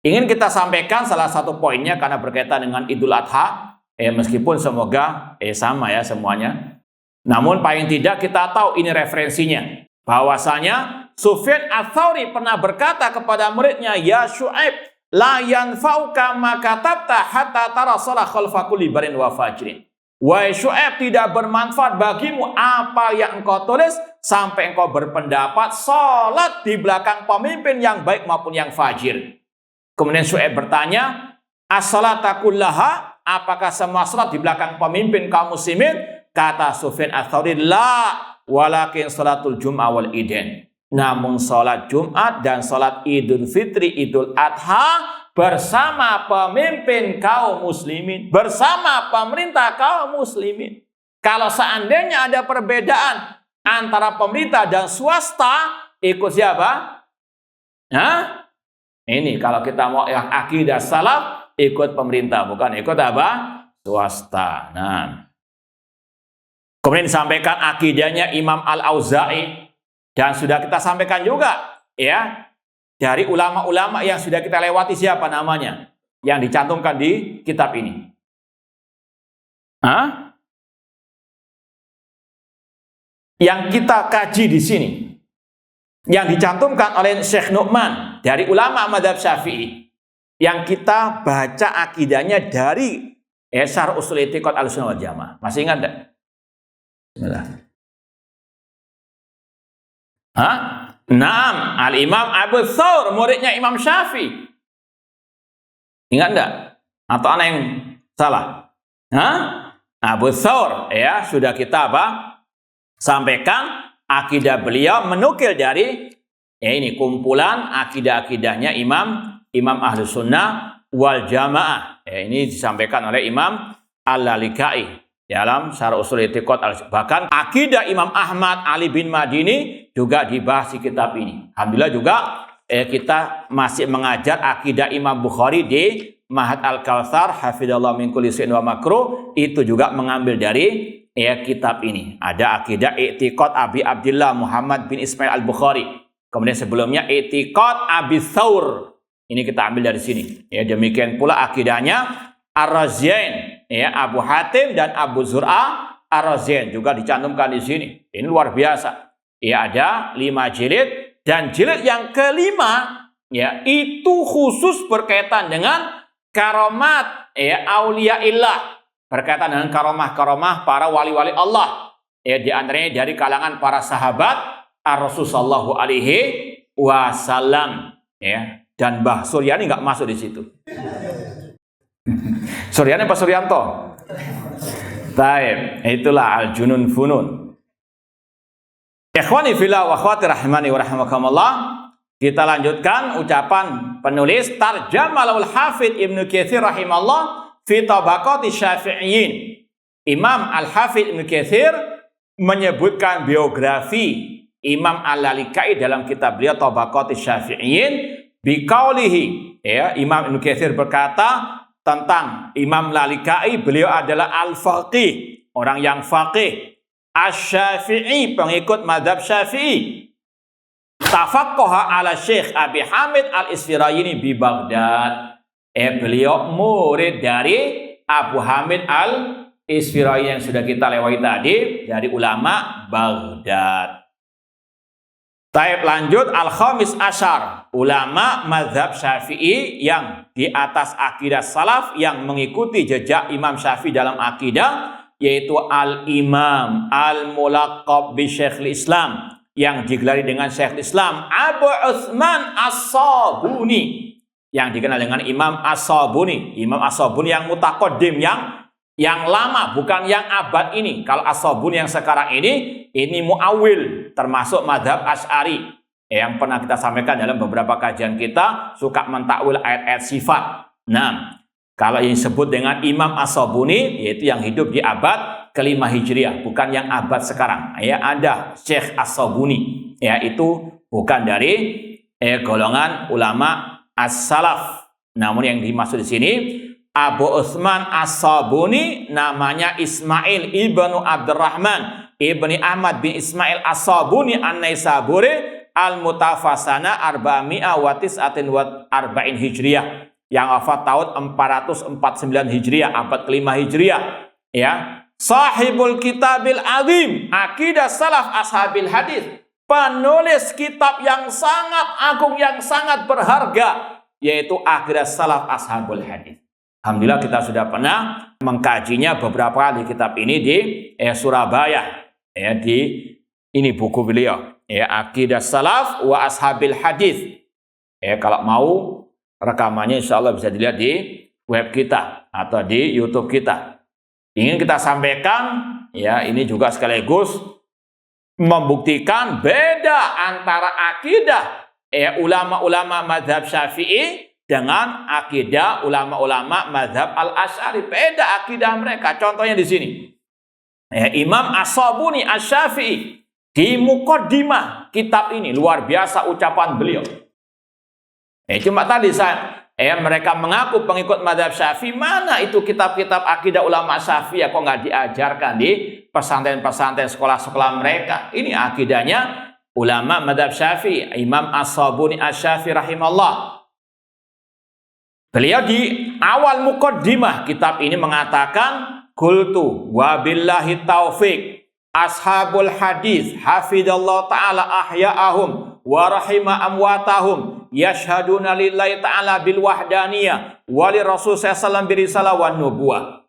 Ingin kita sampaikan salah satu poinnya karena berkaitan dengan Idul Adha. Meskipun semoga sama ya semuanya. Namun paling tidak kita tahu ini referensinya. Bahwasanya Sufyan Ats-Tsauri pernah berkata kepada muridnya, "Ya Syu'aib, la yanfa'uka ma katabta hatta tara shalah khalfa kulli barin wa fajrin." Wahai Syu'aib, tidak bermanfaat bagimu apa yang engkau tulis sampai engkau berpendapat salat di belakang pemimpin yang baik maupun yang fajir. Kemudian Syu'aib bertanya, "As-salata kullaha?" Apakah semua salat di belakang pemimpin kaum muslimin? Kata Sufyan Ats-Tsauri, "La, walakin salatul jum'ah wal idain." Namun salat Jumat dan salat Idul Fitri, Idul Adha bersama pemimpin kaum muslimin, bersama pemerintah kaum muslimin. Kalau seandainya ada perbedaan antara pemerintah dan swasta, ikut siapa? Ini kalau kita mau yang akidah salaf, ikut pemerintah, bukan ikut apa? Swasta. Nah, kemudian disampaikan akidahnya Imam Al-Auza'i. Dan sudah kita sampaikan juga, ya, dari ulama-ulama yang sudah kita lewati siapa namanya? Yang dicantumkan di kitab ini. Yang kita kaji di sini. Yang dicantumkan oleh Syekh Nu'man dari ulama mazhab Syafi'i. Yang kita baca akidahnya dari Syarh Ushul I'tiqad Ahlussunnah wal Jamaah. Masih ingat enggak? Bismillah. Naam, Al-Imam Abu Thawr, muridnya Imam Syafi'i. Ingat enggak? Atau anak yang salah? Abu Thawr, ya, sudah kita sampaikan akidah beliau menukil dari ini kumpulan akidah-akidahnya Imam Ahlus Sunnah wal Jamaah. Ini disampaikan oleh Imam Al-Lalikai dalam Syarh Ushul I'tiqad. Bahkan akidah Imam Ahmad Ali bin Madini juga dibahas di kitab ini. Alhamdulillah juga kita masih mengajar akidah Imam Bukhari di Ma'had Al-Kautsar hafizallahu min kulli syai'in wa makruh. Itu juga mengambil dari kitab ini. Ada akidah I'tiqad Abi Abdullah Muhammad bin Ismail Al-Bukhari. Kemudian sebelumnya I'tiqad Abi Thawr. Ini kita ambil dari sini. Demikian pula akidahnya Ar-Raziyain, Abu Hatim dan Abu Zur'ah Ar-Raziyain juga dicantumkan di sini. Ini luar biasa. Ada 5 jilid dan jilid yang kelima itu khusus berkaitan dengan karomat auliyaillah, berkaitan dengan karomah-karomah para wali-wali Allah. Di antaranya dari kalangan para sahabat Ar-Rasul sallallahu alaihi wasallam. Dan Mbah Suryani nggak masuk di situ. Suryani apa Suryanto? Taib, itulah Al-Junun Funun. Ikhwani fillah wa akhwati rahimani wa rahimakumullah. Kita lanjutkan ucapan penulis Tarjamalul Hafidz Ibnu Katsir rahimallah fi tabaqati Syafi'iyyin. Imam Al-Hafidz Ibnu Katsir menyebutkan biografi Imam Al-Lalikai dalam kitab beliau Tabaqati Syafi'iyyin biqaulihi. Imam Ibnu Katsir berkata tentang Imam Lalikai, beliau adalah al-faqih, orang yang faqih, asy-Syafi'i, pengikut mazhab Syafi'i. Tafaqqaha ala Syekh Abi Hamid Al-Isfirayini di Baghdad. Beliau murid dari Abu Hamid Al-Isfirayini yang sudah kita lewati tadi, dari ulama Baghdad. Taib, lanjut al-khamis asyar, ulama mazhab Syafi'i yang di atas akidah salaf yang mengikuti jejak Imam Syafi'i dalam akidah, yaitu al-Imam al-Mulaqab bi Syekhul Islam, yang digelari dengan Syekhul Islam Abu Utsman As-Sabuni. yang dikenal dengan Imam As-Sabuni. Imam As-Sabuni yang mutaqaddim, yang lama, bukan yang abad ini. Kalau As-Sabuni yang sekarang ini muawil, termasuk madhab Asy'ari. Yang pernah kita sampaikan dalam beberapa kajian kita, suka mentakwil ayat-ayat sifat. Nah, kalau yang disebut dengan Imam As-Sabuni, yaitu yang hidup di abad ke-5 Hijriah, bukan yang abad sekarang. Ya, ada Syekh As-Sabuni, ya, itu bukan dari golongan ulama as-salaf. Namun yang dimaksud di sini Abu Utsman As-Sabuni namanya Ismail ibnu Abdurrahman ibni Ahmad bin Ismail As-Sabuni An-Naisaburi Al-Mutafasana 449 Hijriah, yang wafat tahun 449 Hijriah, abad ke-5 Hijriah, ya. Sahibul Kitabil Azim, Aqidah Salaf Ashabil Hadis, penulis kitab yang sangat agung, yang sangat berharga, yaitu Aqidah Salaf Ashabul Hadis. Alhamdulillah kita sudah pernah mengkajinya beberapa kali kitab ini di Surabaya, ya, di ini buku beliau, ya, Aqidah Salaf wa Ashabil Hadis. Ya, kalau mau rekamannya insya Allah bisa dilihat di web kita atau di YouTube kita. Ingin kita sampaikan, ya, ini juga sekaligus membuktikan beda antara akidah ulama-ulama mazhab Syafi'i dengan akidah ulama-ulama mazhab Al-Asy'ari. Beda akidah mereka. Contohnya di sini. Imam As-Sabuni Asy-Syafi'i di muqaddimah kitab ini, luar biasa ucapan beliau. Cuma tadi mereka mengaku pengikut mazhab Syafi'i, mana itu kitab-kitab akidah ulama Syafi'i kok nggak diajarkan di pesantren-pesantren, sekolah-sekolah mereka. Ini akidahnya ulama mazhab Syafi'i, Imam As-Sabuni Asy-Syafi'i rahimahullah. Beliau di awal muqaddimah kitab ini mengatakan, qultu wa billahi taufik ashabul hadis hafidallahu ta'ala ahya'ahum wa rahima amwatahum yashhaduna lillahi ta'ala bil wahdaniyah wa li rasul sallallahu birisalah wan nubuwah.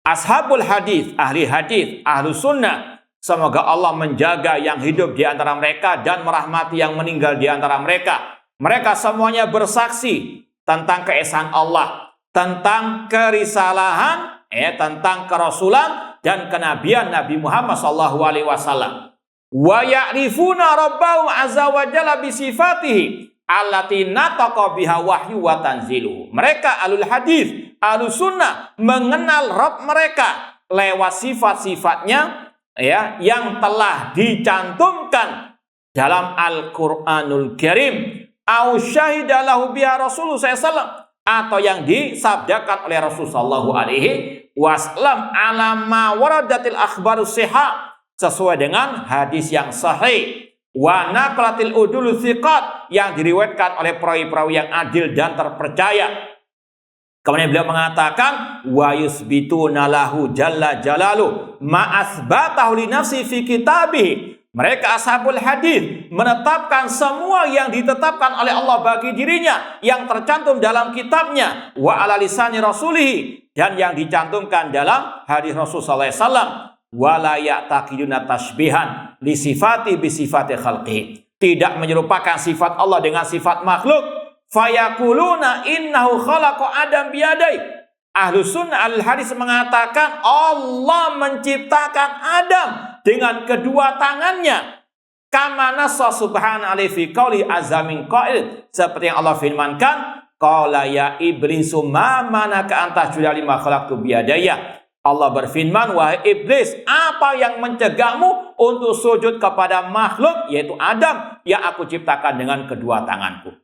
Ashabul hadis, ahli hadis, ahlu sunnah, semoga Allah menjaga yang hidup di antara mereka dan merahmati yang meninggal di antara mereka. Mereka semuanya bersaksi tentang keesaan Allah, tentang kerisalahan, tentang kerasulan dan kenabian Nabi Muhammad SAW. Wa ya'rifuna rabbahum azza wa jalla bi sifatihi allati nataqa biha wahyu wa tanzilu. Mereka alul hadis, alus sunnah mengenal Rabb mereka lewat sifat-sifatnya, ya, yang telah dicantumkan dalam Al-Qur'anul Karim, au syahida lahu biha Rasulullah SAW, atau yang disabdakan oleh Rasulullah SAW ala ma waradatil akhbarus sihah, sesuai dengan hadis yang sahih, wa naqlatil udul thiqat, yang diriwayatkan oleh perawi-perawi yang adil dan terpercaya. Kemudian beliau mengatakan, wa yusbituna lahu jalla jalalu ma asbatahu li nafsi fi kitabih. Mereka ashabul hadis menetapkan semua yang ditetapkan oleh Allah bagi dirinya, yang tercantum dalam kitabnya, wa ala lisani rasulih, dan yang dicantumkan dalam hadis Rasul sallallahu alaihi wasallam, wa la ya'taqiduna tashbihan li sifati bi sifati khalqi. Tidak menyerupakan sifat Allah dengan sifat makhluk. Fayaquluna innahu khalaqa Adam biyadai. Ahlus sunnah al hadis mengatakan Allah menciptakan Adam dengan kedua tangannya. Kama nassa subhanahu fi qauli azamin qail, seperti yang Allah firmankan, qala ya iblisu ma manaka anta tasjuda lima khalaqtu biyadaya. Allah berfirman, wahai iblis, apa yang mencegahmu untuk sujud kepada makhluk, yaitu Adam, yang aku ciptakan dengan kedua tanganku.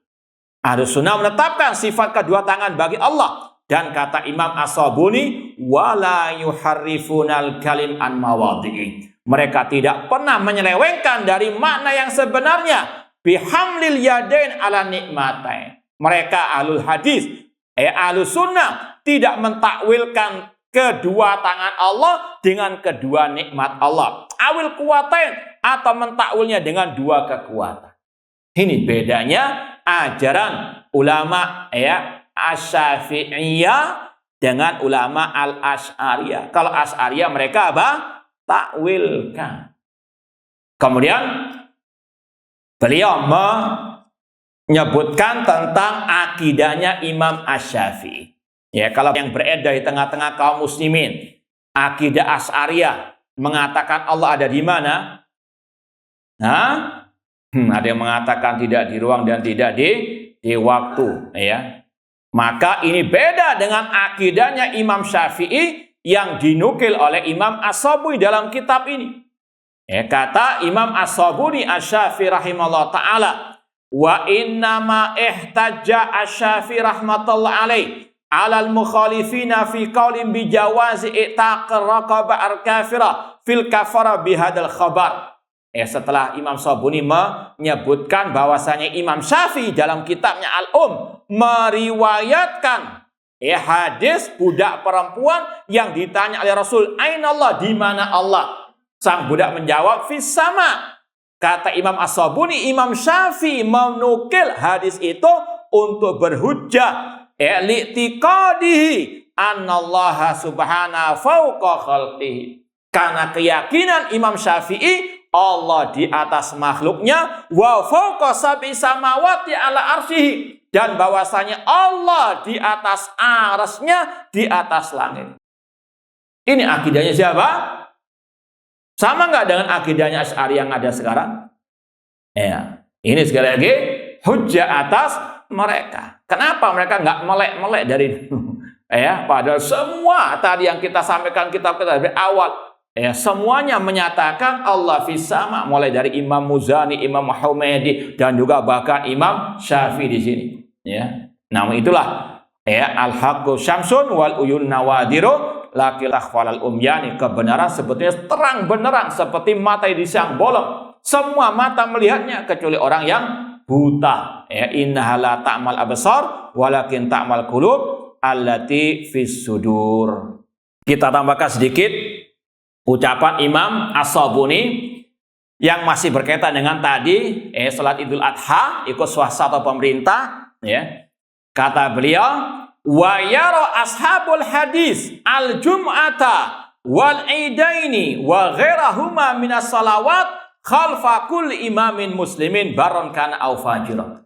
Ahlus sunnah menetapkan sifat kedua tangan bagi Allah. Dan kata Imam As-Sabuni, wala yuharrifunal kalim an mawadhi'i. Mereka tidak pernah menyelewengkan dari makna yang sebenarnya. Bihamlil yadain ala nikmatain. Mereka ahlul hadis, ahlus sunnah, tidak mentakwilkan kedua tangan Allah dengan kedua nikmat Allah. Awil kuwatain, atau mentakwilnya dengan dua kekuatan. Ini bedanya ajaran ulama Asy-Syafi'iyah dengan ulama Al-Asy'ariyah. Kalau Asy'ariyah mereka apa? Takwilkan. Kemudian beliau menyebutkan tentang akidahnya Imam Asy-Syafi'i. Ya, kalau yang beredar di tengah-tengah kaum muslimin, akidah Asy'ariyah mengatakan Allah ada di mana? Ada yang mengatakan tidak di ruang dan tidak di waktu, ya. Maka ini beda dengan akidahnya Imam Syafi'i yang dinukil oleh Imam As-Sabuni dalam kitab ini. Ya, kata Imam As-Sabuni Asy-Syafi'i rahimahullah ta'ala, wa innama ihtajja Asy-Syafi'i rahmatullah alaih alal mukhalifina fi qaulin bi jawazi i'taqir raqabah al-kafirah fil kafara bihadal khabar. Setelah Imam Sabuni menyebutkan bahwasanya Imam Syafi'i dalam kitabnya Al-Um meriwayatkan hadis budak perempuan yang ditanya oleh Rasul, "Aina Allah?" Di mana Allah? Sang budak menjawab, "Fis sama." Kata Imam As-Sabuni, Imam Syafi'i menukil hadis itu untuk berhujjah li'tiqadihi annallaha subhanahu fawqa khalqihi. Karena keyakinan Imam Syafi'i Allah di atas makhluknya, wa fawqa sab'i samawati ala arsyihi, dan bahwasanya Allah di atas arasnya, di atas langit. Ini akidahnya siapa? Sama nggak dengan akidahnya Asy'ari yang ada sekarang? Ya, ini sekali lagi hujjah atas mereka. Kenapa mereka nggak melek-melek dari padahal semua tadi yang kita sampaikan kitab kita dari awal, semuanya menyatakan Allah fis sama, mulai dari Imam Muzani, Imam Humaydi, dan juga bahkan Imam Syafi'i di sini. Ya, namun itulah al-haqqu syamsun wal uyun nawadiru lakil akhwalal umyani. Kebenaran sebetulnya terang benerang seperti mata di siang bolong. Semua mata melihatnya kecuali orang yang buta. Innaha la ta'mal absar walakin ta'mal qulub allati fis sudur. Kita tambahkan sedikit ucapan Imam As-Sabuni yang masih berkaitan dengan tadi salat Idul Adha ikut swasta atau pemerintah, kata beliau, wa yara ashabul hadis al-jum'ata wal idaini wa ghairahuma minas salawat khalfa kulli imamin muslimin baron kana au fajira.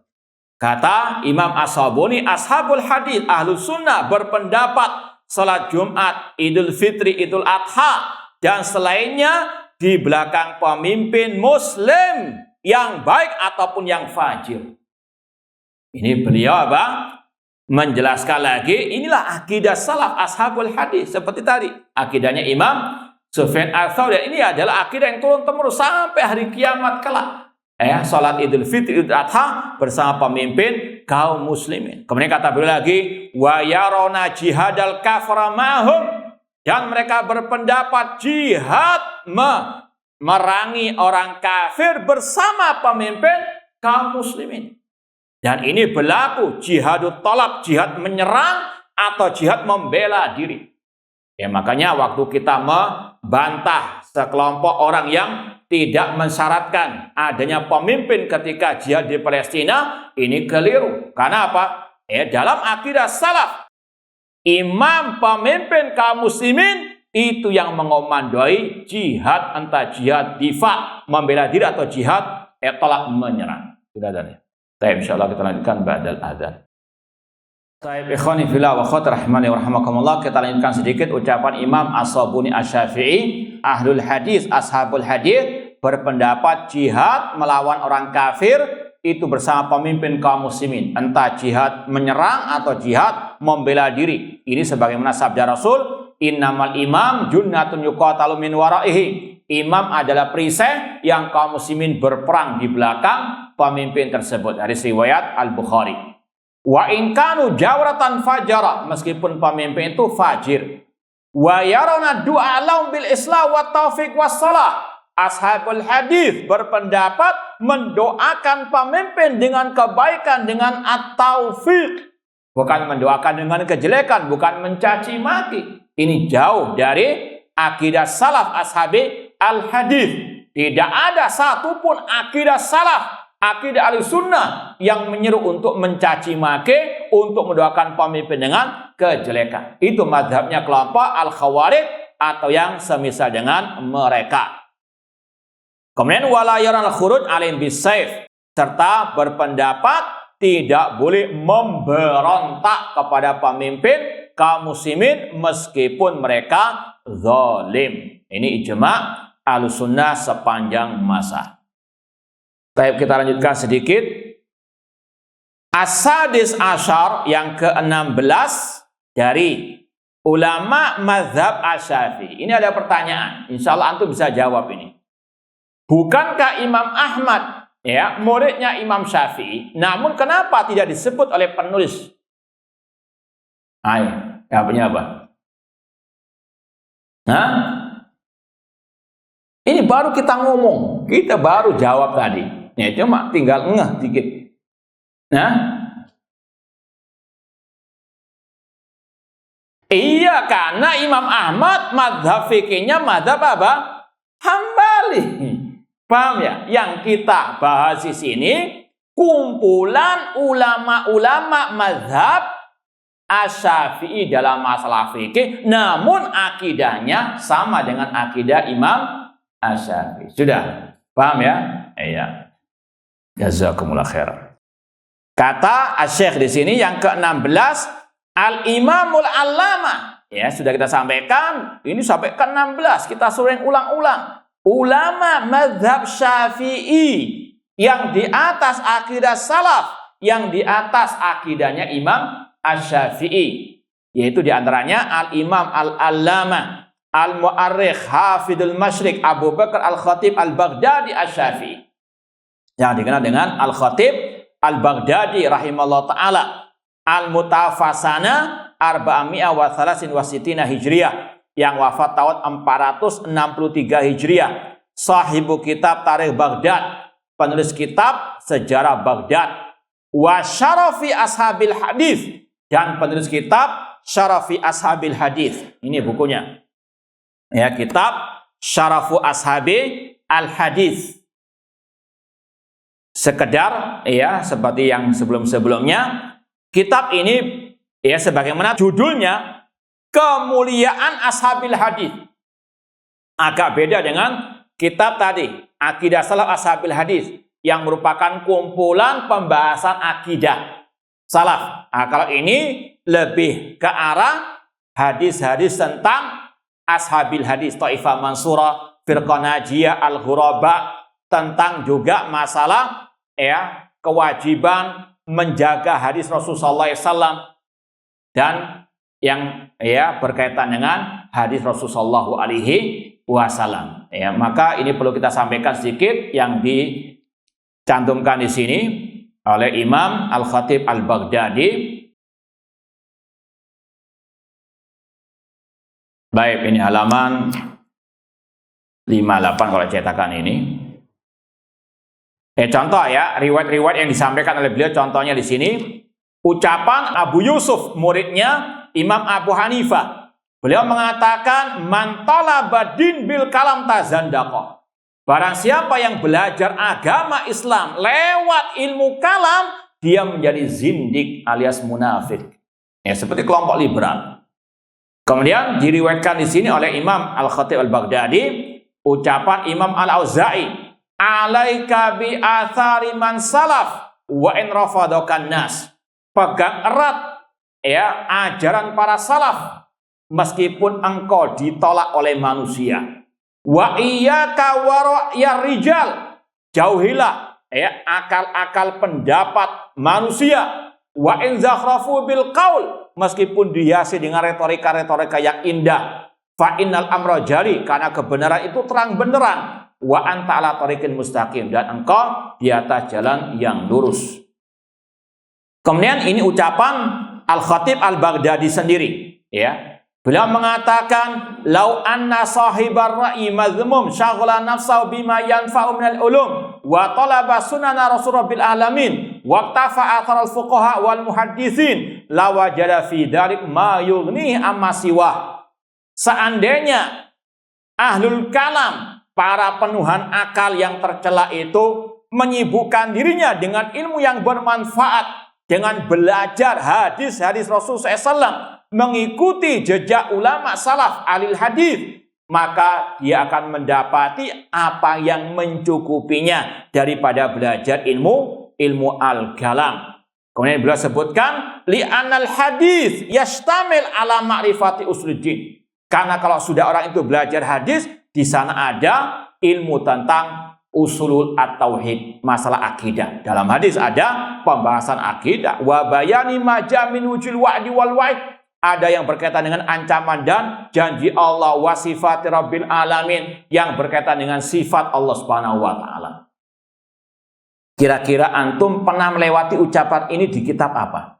Kata Imam As-Sabuni, ashabul hadis ahlus sunnah berpendapat salat Jumat, Idul Fitri, Idul Adha dan selainnya di belakang pemimpin muslim yang baik ataupun yang fajir. Ini beliau menjelaskan lagi, inilah akidah salaf ashabul hadis. Seperti tadi, akidahnya Imam Sufyan Ats-Tsauri. Ini adalah akidah yang turun-temurun sampai hari kiamat kelak. Salat Idul Fitri, Idul Adha bersama pemimpin kaum muslimin. Kemudian kata beliau lagi, wa yarona jihadal kafara ma'hum, dan mereka berpendapat jihad memerangi orang kafir bersama pemimpin kaum muslimin. Dan ini berlaku jihadut talab, jihad menyerang atau jihad membela diri. Makanya waktu kita membantah sekelompok orang yang tidak mensyaratkan adanya pemimpin ketika jihad di Palestina, ini keliru. Karena apa? Dalam akidah salaf, imam pemimpin kaum muslimin itu yang mengomandoi jihad, entah jihad difa, membela diri, atau jihad tolak menyerang. Sudah ada. Baik, insyaallah kita lanjutkan ba'dal adzan. Baik, ikhwani fillah wa akhwati rahimani wa rahimakumullah, kita lanjutkan sedikit ucapan Imam As-Sabuni Asy-Syafi'i, ahlul hadis, ashabul hadis berpendapat jihad melawan orang kafir itu bersama pemimpin kaum muslimin, entah jihad menyerang atau jihad membela diri. Ini sebagaimana sabda Rasul, innamal imam junnatun yuqatalu min waraihi. Imam adalah perisai yang kaum muslimin berperang di belakang pemimpin tersebut. Hadis riwayat Al-Bukhari. Wa in kanu jawratan fajara, meskipun pemimpin itu fajir. Wa yarana du'a lahum bil islah wa taufiq was salah. Ashabul hadis berpendapat mendoakan pemimpin dengan kebaikan, dengan at-taufiq. Bukan mendoakan dengan kejelekan, bukan mencaci maki. Ini jauh dari akidah salaf ashabi al-hadis. Tidak ada satupun akidah salaf, akidah al-sunnah yang menyeru untuk mencaci maki, untuk mendoakan pemimpin dengan kejelekan. Itu mazhabnya kelompok al-khawarij atau yang semisal dengan mereka. Kemudian wala yaral khuruj alaihim bisayf, serta berpendapat tidak boleh memberontak kepada pemimpin kaum muslimin meskipun mereka zalim. Ini ijma' Ahlussunnah sepanjang masa. Baik, kita lanjutkan sedikit. As-sadis asyar, yang ke-16 dari ulama mazhab Asy-Syafi'i. Ini ada pertanyaan, insya Allah antum bisa jawab ini. Bukankah Imam Ahmad, ya, muridnya Imam Syafi'i, namun kenapa tidak disebut oleh penulis? Ayo, jawabnya apa? Nah, ini baru kita ngomong, kita baru jawab tadi. Ya, cuma tinggal ngeh dikit. Nah, iya, karena Imam Ahmad mazhab fikihnya mazhab apa? Hambali. Paham ya? Yang kita bahas di sini kumpulan ulama-ulama mazhab Asy-Syafi'i dalam masalah fikih, namun akidahnya sama dengan akidah Imam Asy-Syafi'i. Sudah paham ya? Iya. Jazakumullah khairan. Kata Asy-Syaikh di sini yang ke-16, Al-Imamul Allamah. Ya, sudah kita sampaikan, ini sampai ke-16, kita sering ulang-ulang. Ulama mazhab Syafi'i yang di atas akidah salaf, yang di atas akidahnya Imam Asy-Syafi'i, yaitu diantaranya Al-Imam Al-Allamah Al-Mu'arrikh Hafidul Masyriq Abu Bakar Al-Khatib Al-Baghdadi Asy-Syafi'i, yang dikenal dengan Al-Khatib Al-Baghdadi rahimahullah ta'ala, Al-Mutafasana Arba'ami'a wa Thalathin wa Sitina Hijriyah, yang wafat tahun 463 Hijriah. Sahibu kitab Tarikh Baghdad, penulis kitab Sejarah Baghdad. Wa Syarafi Ashabil Hadis, dan penulis kitab Syarafi Ashabil Hadis. Ini bukunya. Ya, kitab Syarafu Ashabi Al-Hadis. Sekedar ya, seperti yang sebelum-sebelumnya, kitab ini ya sebagaimana judulnya, Kemuliaan Ashabil Hadis. Agak beda dengan kitab tadi, Akidah Salaf Ashabil Hadis, yang merupakan kumpulan pembahasan akidah salaf. Nah, kalau ini lebih ke arah hadis-hadis tentang Ashabil Hadis, Taifah Mansurah, Firqah Najiyah, Al-Ghuraba, tentang juga masalah ya kewajiban menjaga hadis Rasulullah SAW, dan yang ya berkaitan dengan hadis Rasulullah SAW. Ya, maka ini perlu kita sampaikan sedikit yang dicantumkan di sini oleh Imam Al-Khatib Al-Baghdadi. Baik, ini halaman 58 kalau cetakan ini. Contoh ya, riwayat-riwayat yang disampaikan oleh beliau, contohnya di sini ucapan Abu Yusuf, muridnya Imam Abu Hanifah. Beliau mengatakan, man talabadin bil kalam tazandaqa. Barang siapa yang belajar agama Islam lewat ilmu kalam, dia menjadi zindik alias munafik. Ya, seperti kelompok liberal. Kemudian diriwayatkan di sini oleh Imam Al-Khatib Al-Baghdadi, ucapan Imam Al-Auza'i, alaika bi athari man salaf wa in rafadakan nas. Pegang erat ya ajaran para salaf meskipun engkau ditolak oleh manusia. Wa iyyaka wa ra'yar rijal, jauhilah ya akal-akal pendapat manusia. Wa in zakhrafu bil qaul, meskipun dihiasi dengan retorika-retorika yang indah. Fa innal amra jari, karena kebenaran itu terang benderang. Wa anta ala tariqin mustaqim, dan engkau di atas jalan yang lurus. Kemudian ini ucapan Al-Khatib Al-Baghdadi sendiri, ya. Beliau mengatakan, "Lau anna sahibar ra'i mazmum syaghala nafsahu bima yanfa'u minal ulum wa talaba sunana Rasulullah bil alamin wa tafa athar al-fuqaha wal muhaddisin la wajada fi dzalik ma yughni amma siwa." Seandainya ahlul kalam, para penuhan akal yang tercela itu menyibukkan dirinya dengan ilmu yang bermanfaat, dengan belajar hadis-hadis Rasulullah SAW, mengikuti jejak ulama salaf alil hadis, maka dia akan mendapati apa yang mencukupinya daripada belajar ilmu al-kalam. Kemudian beliau sebutkan li'anal hadis yastamil ala ma'rifati usuluddin. Karena kalau sudah orang itu belajar hadis, di sana ada ilmu tentang usulul at-tauhid, masalah akidah. Dalam hadis ada pembahasan akidah. Wa bayani majamin wujul wa'di wal wa'id. Ada yang berkaitan dengan ancaman dan janji Allah, wa sifati rabbil alamin, yang berkaitan dengan sifat Allah Subhanahu wa taala. Kira-kira antum pernah melewati ucapan ini di kitab apa?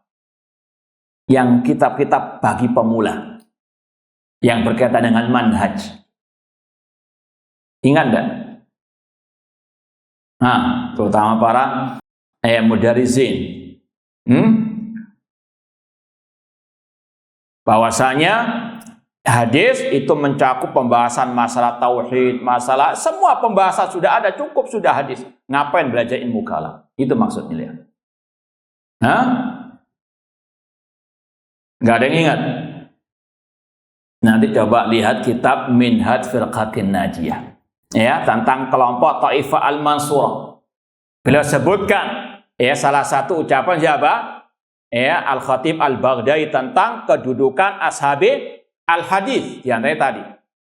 Yang kitab-kitab bagi pemula yang berkaitan dengan manhaj. Ingat enggak? Nah, terutama para mudarizin. Bahwasanya hadis itu mencakup pembahasan masalah tauhid, masalah semua pembahasan sudah ada, cukup sudah hadis. Ngapain belajar ilmu kalam? Itu maksudnya, lihat. Hah? Nggak ada yang ingat? Nanti coba lihat kitab Minhaj Firqatin Najiyah. Ya, tentang kelompok Taifah Al-Mansurah. Beliau sebutkan salah satu ucapan siapa? Al-Khatib Al-Baghdadi tentang kedudukan ashabi al-hadis di antara tadi.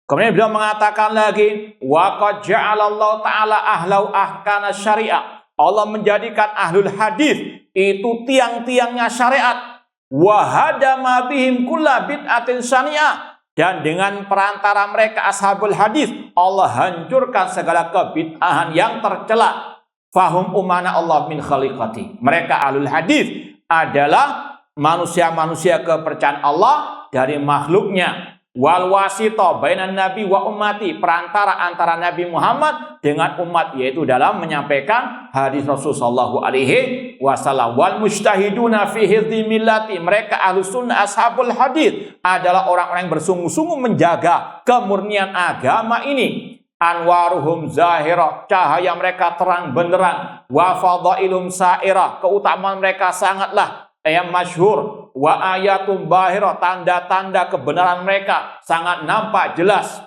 Kemudian beliau mengatakan lagi, wa qad ja'alallahu ta'ala ahlau ahkana syariah. Allah menjadikan ahlul hadis itu tiang-tiangnya syariat. Wa hadama bihim kulla bid'atin syani'ah. Dan dengan perantara mereka ashabul hadis, Allah hancurkan segala kebid'ahan yang tercela. Fahum umana Allah min khaliqati. Mereka ahlul hadis adalah manusia-manusia kepercayaan Allah dari makhluknya. Wal wasito bainan nabi wa ummati, perantara antara Nabi Muhammad dengan umat, yaitu dalam menyampaikan hadis Rasulullah sallallahu alaihi wasallam. Wal mujtahiduna fi hifdzi millati, mereka ahlus sunnah ashabul hadis adalah orang-orang yang bersungguh-sungguh menjaga kemurnian agama ini. Anwaruhum zahirah, cahaya mereka terang benderang. Wa fadailum sairah, keutamaan mereka sangatlah yang masyhur. Wa ayatum bahirah, tanda-tanda kebenaran mereka sangat nampak jelas.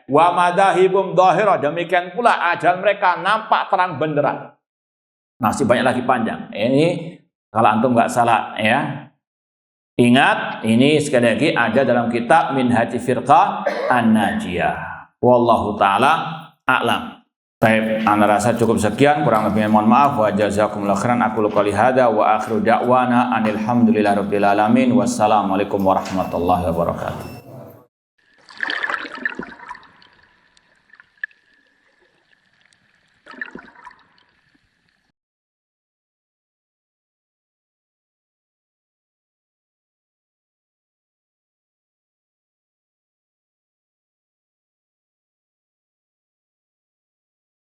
Wa madahibum dhahirah, demikian pula ajaran mereka nampak terang benderang. Masih banyak lagi panjang. Ini kalau antum nggak salah ingat, ini sekali lagi ada dalam kitab Minhaj Firqah An-Najiyah. Wallahu ta'ala a'lam. Baik, anda rasa cukup sekian, kurang lebihnya mohon maaf. Wa jazakumullahu khairan. Aku qouli hada wa akhiru da'wana anil hamdulillahi rabbil alamin. Wassalamualaikum warahmatullahi wabarakatuh.